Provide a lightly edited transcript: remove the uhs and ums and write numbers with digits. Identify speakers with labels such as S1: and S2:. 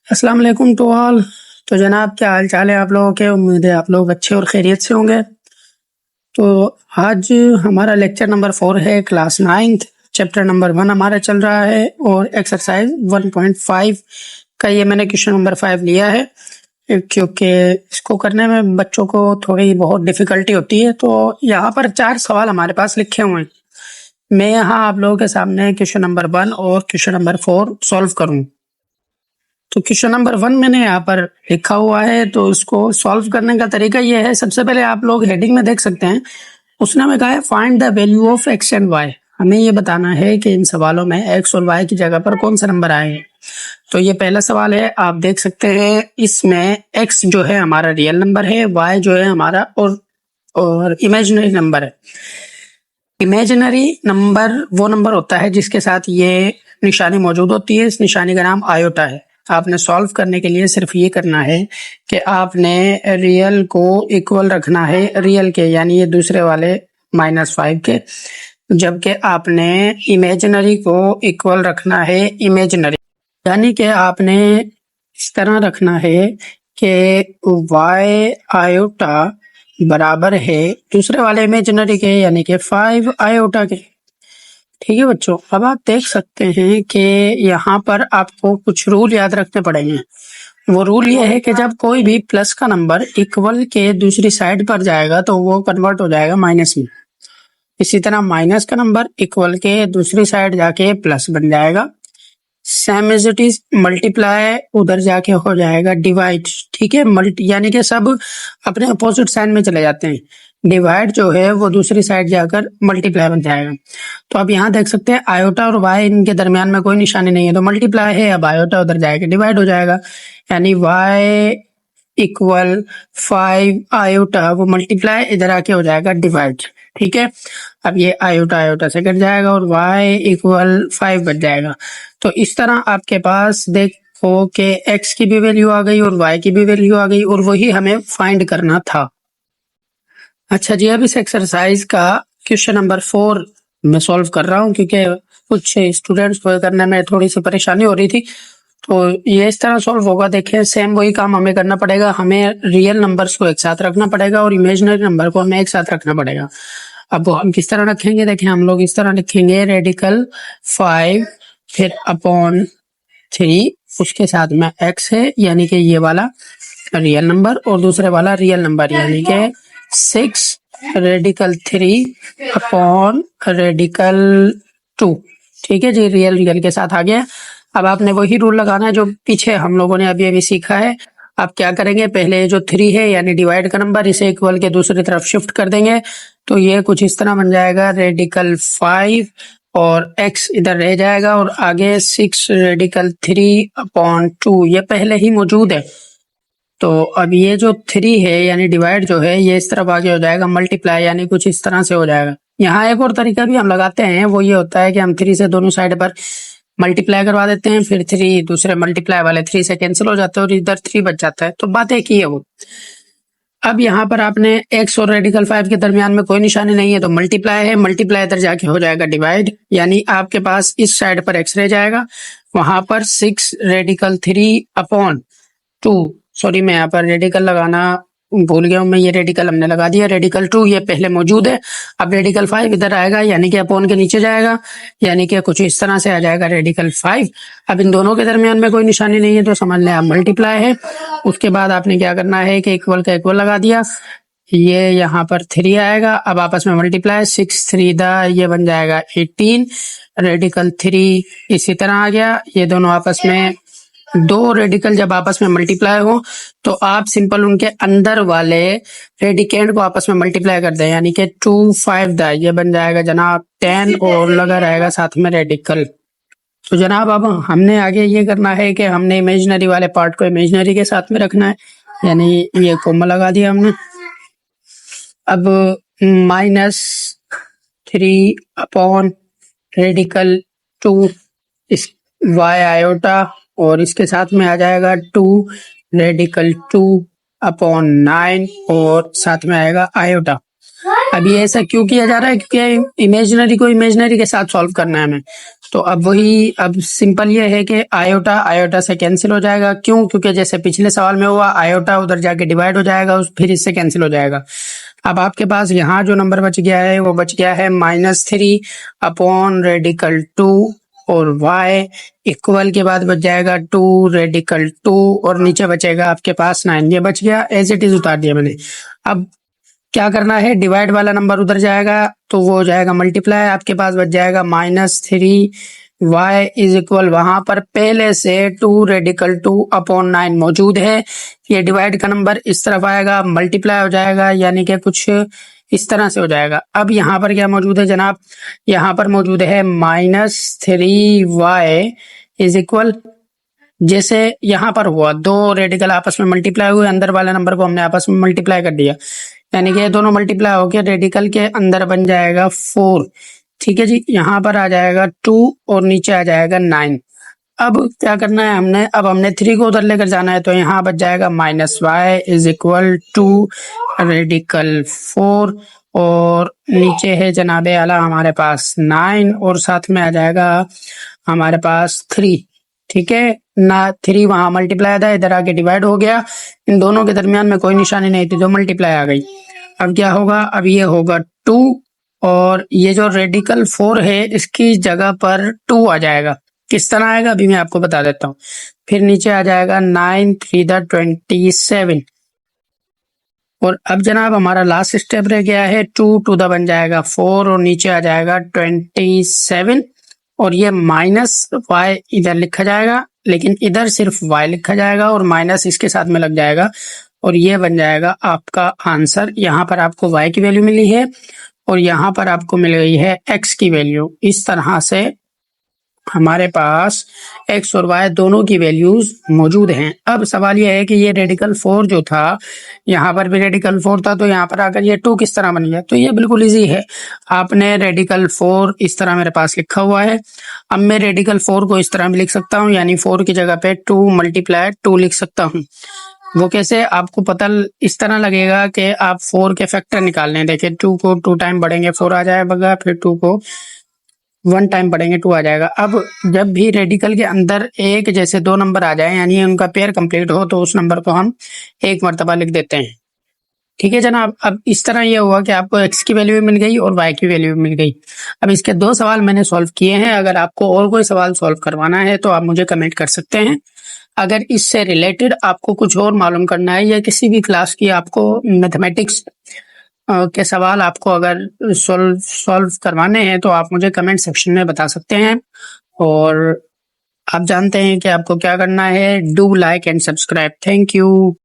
S1: अस्सलाम वालेकुम to all. तो जनाब, क्या हाल चाल है आप लोगों के? उम्मीद है आप लोग अच्छे और खैरियत से होंगे। तो आज हमारा लेक्चर नंबर 4 है, क्लास 9th, चैप्टर नंबर 1 हमारा चल रहा है और एक्सरसाइज 1.5 का ये मैंने क्वेश्चन नंबर 5 लिया है, क्योंकि इसको करने में बच्चों को थोड़ी बहुत डिफिकल्टी होती है। तो यहाँ पर 4 सवाल हमारे पास लिखे हुए हैं। मैं यहाँ आप लोगों के सामने क्वेश्चन नंबर 1 और क्वेश्चन नंबर 4 सॉल्व करूँ। तो क्वेश्चन नंबर 1 मैंने यहाँ पर लिखा हुआ है, तो इसको सॉल्व करने का तरीका ये है। सबसे पहले आप लोग हेडिंग में देख सकते हैं, उसने हमें कहा है find the value of x and y. हमें ये बताना है कि इन सवालों में एक्स और वाई की जगह पर कौन सा नंबर आए हैं। तो ये पहला सवाल है, आप देख सकते हैं इसमें एक्स जो है हमारा रियल नंबर है, वाई जो है हमारा और इमेजिनरी नंबर है। इमेजिनरी नंबर वो नंबर होता है जिसके साथ ये निशानी मौजूद होती है। इस निशानी का नाम आयोटा है। आपने सॉल्व करने के लिए सिर्फ ये करना है कि आपने रियल को इक्वल रखना है रियल के, यानी ये दूसरे वाले -5 के, जबकि आपने इमेजिनरी को इक्वल रखना है इमेजिनरी, यानी कि आपने इस तरह रखना है कि y आयोटा बराबर है दूसरे वाले इमेजिनरी के, यानी कि 5 आयोटा के। ठीक है बच्चों, अब आप देख सकते हैं कि यहाँ पर आपको कुछ रूल याद रखने पड़ेंगे। वो रूल ये है कि जब कोई भी प्लस का नंबर इक्वल के दूसरी साइड पर जाएगा तो वो कन्वर्ट हो जाएगा माइनस में। इसी तरह माइनस का नंबर इक्वल के दूसरी साइड जाके प्लस बन जाएगा। Same as it is multiply उधर जाके हो जाएगा डिवाइड। ठीक है, मल्टी यानी कि सब अपने अपोजिट साइन में चले जाते हैं। डिवाइड जो है वो दूसरी साइड जाकर मल्टीप्लाई बन जाएगा। तो आप यहाँ देख सकते हैं आयोटा और वाई, इनके दरमियान में कोई निशानी नहीं है, तो मल्टीप्लाई है। अब आयोटा उधर जाएगा डिवाइड हो जाएगा, यानी वाई इक्वल 5 आयोटा, वो मल्टीप्लाई इधर आके हो जाएगा डिवाइड। ठीक है, अब ये आयोटा आयोटा से कट जाएगा और y इक्वल 5 बच जाएगा। तो इस तरह आपके पास देखो कि x की भी वैल्यू आ गई और y की भी वैल्यू आ गई, और वही हमें फाइंड करना था। अच्छा जी, अब इस एक्सरसाइज का क्वेश्चन नंबर 4 मैं सॉल्व कर रहा हूँ, क्योंकि कुछ स्टूडेंट्स को करने में थोड़ी सी परेशानी हो रही थी। तो ये इस तरह सॉल्व होगा। देखें, सेम वही काम हमें करना पड़ेगा। हमें रियल नंबर्स को एक साथ रखना पड़ेगा और इमेजिनरी नंबर को हमें एक साथ रखना पड़ेगा। अब हम किस तरह रखेंगे? देखें, हम लोग इस तरह लिखेंगे, रेडिकल 5 फिर अपॉन 3, उसके साथ में x है, यानी कि ये वाला रियल नंबर, और दूसरे वाला रियल नंबर यानी कि 6 रेडिकल 3 अपॉन रेडिकल 2। ठीक है जी, रियल रियल के साथ आ गया। अब आपने वही रूल लगाना है जो पीछे हम लोगों ने अभी अभी सीखा है। आप क्या करेंगे, पहले जो 3 है यानी डिवाइड का नंबर, इसे इक्वल के दूसरी तरफ शिफ्ट कर देंगे, तो ये कुछ इस तरह बन जाएगा, रेडिकल 5 और x इधर रह जाएगा, और आगे 6 रेडिकल 3 अपॉन 2 ये पहले ही मौजूद है। तो अब ये जो 3 है यानी डिवाइड जो है, ये इस तरफ आगे हो जाएगा मल्टीप्लाई, यानी कुछ इस तरह से हो जाएगा। यहाँ एक और तरीका भी हम लगाते हैं, वो ये होता है कि हम 3 से दोनों साइड पर मल्टीप्लाई करवा देते हैं, फिर 3 दूसरे मल्टीप्लाई वाले 3 से कैंसिल हो जाते हैं और इधर 3 बच जाता है। तो बात एक ही है वो। अब यहाँ पर आपने x और रेडिकल 5 के दरमियान में कोई निशानी नहीं है, तो मल्टीप्लाई है, मल्टीप्लाई इधर जाके हो जाएगा डिवाइड, यानी आपके पास इस साइड पर x रह जाएगा, वहां पर 6 रेडिकल 3 अपॉन 2। सॉरी, मैं यहाँ पर रेडिकल लगाना भूल गया हूँ, मैं ये रेडिकल हमने लगा दिया। रेडिकल 2 ये पहले मौजूद है, अब रेडिकल 5 इधर आएगा, यानी कि अपॉन के नीचे जाएगा, यानी कि कुछ इस तरह से आ जाएगा रेडिकल 5। अब इन दोनों के दरमियान में कोई निशानी नहीं है, तो समझ लें आप मल्टीप्लाई है। उसके बाद आपने क्या करना है कि इक्वल का इक्वल लगा दिया, ये यहाँ पर 3 आएगा, अब आपस में मल्टीप्लाई, 6 3 ये बन जाएगा 18, रेडिकल 3 इसी तरह आ गया। ये दोनों आपस में, दो रेडिकल जब आपस में मल्टीप्लाई हो तो आप सिंपल उनके अंदर वाले रेडिकेंड को आपस में मल्टीप्लाई कर दें, यानी कि 2 5 ये बन जाएगा जनाब 10, और लगा रहेगा साथ में रेडिकल। तो जनाब अब हमने आगे ये करना है कि हमने इमेजिनरी वाले पार्ट को इमेजिनरी के साथ में रखना है, यानी ये कोमा लगा दिया हमने। अब -3 अपॉन रेडिकल 2 इस y आयोटा, और इसके साथ में आ जाएगा 2 रेडिकल 2 अपॉन 9, और साथ में आएगा आयोटा। अब ये ऐसा क्यों किया जा रहा है? क्योंकि इमेजिनरी को इमेजिनरी के साथ सॉल्व करना है हमें। तो अब वही, अब सिंपल ये है कि आयोटा आयोटा से कैंसिल हो जाएगा। क्यों? क्योंकि जैसे पिछले सवाल में हुआ, आयोटा उधर जाके डिवाइड हो जाएगा, फिर इससे कैंसिल हो जाएगा। अब आपके पास यहाँ जो नंबर बच गया है वो बच गया है -3 अपॉन रेडिकल 2 और y इक्वल के बाद बच जाएगा 2 रेडिकल 2 और नीचे बचेगा आपके पास 9। ये बच गया, एज इट इज उतार दिया मैंने। अब क्या करना है, डिवाइड वाला नंबर उधर जाएगा तो वो हो जाएगा मल्टीप्लाई, आपके पास बच जाएगा -3 y इज इक्वल, वहां पर पहले से 2 रेडिकल 2 अपॉन 9 मौजूद है। ये डिवाइड का नंबर इस तरफ आएगा, मल्टीप्लाई हो जाएगा, यानी कि कुछ इस तरह से हो जाएगा। अब यहाँ पर क्या मौजूद है जनाब, यहाँ पर मौजूद है -3y इज इक्वल, जैसे यहाँ पर हुआ दो रेडिकल आपस में मल्टीप्लाई हुए, अंदर वाले नंबर को हमने आपस में मल्टीप्लाई कर दिया, यानी कि ये दोनों मल्टीप्लाई होकर रेडिकल के अंदर बन जाएगा 4। ठीक है जी, यहाँ पर आ जाएगा 2 और नीचे आ जाएगा 9। अब क्या करना है हमने, अब हमने 3 को उधर लेकर जाना है, तो यहाँ बच जाएगा -y इज इक्वल 2 रेडिकल 4 और नीचे है जनाबे आला हमारे पास 9 और साथ में आ जाएगा हमारे पास 3। ठीक है ना, 3 वहां मल्टीप्लाई था, इधर आके डिवाइड हो गया, इन दोनों के दरमियान में कोई निशानी नहीं थी, जो मल्टीप्लाई आ गई। अब क्या होगा, अब ये होगा 2 और ये जो रेडिकल 4 है इसकी जगह पर 2 आ जाएगा। किस तरह आएगा अभी मैं आपको बता देता हूँ। फिर नीचे आ जाएगा 9 3 27 और अब जनाब हमारा लास्ट स्टेप रह गया है 2 टू द बन जाएगा 4 और नीचे आ जाएगा 27 और ये -y इधर लिखा जाएगा, लेकिन इधर सिर्फ y लिखा जाएगा और माइनस इसके साथ में लग जाएगा और ये बन जाएगा आपका आंसर। यहाँ पर आपको y की वैल्यू मिली है और यहाँ पर आपको मिल गई है x की वैल्यू। इस तरह से हमारे पास x और y दोनों की वैल्यूज मौजूद हैं। अब सवाल यह है कि ये रेडिकल 4 जो था, यहाँ पर भी रेडिकल 4 था, तो यहाँ पर आकर ये 2 किस तरह बन गया। तो ये बिल्कुल इजी है, आपने रेडिकल 4 इस तरह मेरे पास लिखा हुआ है। अब मैं रेडिकल 4 को इस तरह भी लिख सकता हूँ, यानी 4 की जगह पे 2 मल्टीप्लाई 2 लिख सकता हूँ। वो कैसे, आपको पता इस तरह लगेगा कि आप 4 के फैक्टर निकालने हैं। देखिए 2 को 2 टाइम बढ़ेंगे 4 आ जाएगा, फिर 2 को 1 टाइम पढ़ेंगे 2 आ जाएगा। अब जब भी रेडिकल के अंदर एक जैसे दो नंबर आ जाए, यानी उनका पेयर कंप्लीट हो, तो उस नंबर को हम एक मर्तबा लिख देते हैं। ठीक है जनाब, अब इस तरह ये हुआ कि आपको x की वैल्यू भी मिल गई और y की वैल्यू भी मिल गई। अब इसके 2 सवाल मैंने सॉल्व किए हैं। अगर आपको और कोई सवाल सॉल्व करवाना है तो आप मुझे कमेंट कर सकते हैं। अगर इससे रिलेटेड आपको कुछ और मालूम करना है या किसी भी क्लास की आपको मैथमेटिक्स के सवाल आपको अगर सॉल्व करवाने हैं तो आप मुझे कमेंट सेक्शन में बता सकते हैं। और आप जानते हैं कि आपको क्या करना है। Do like and subscribe. Thank you.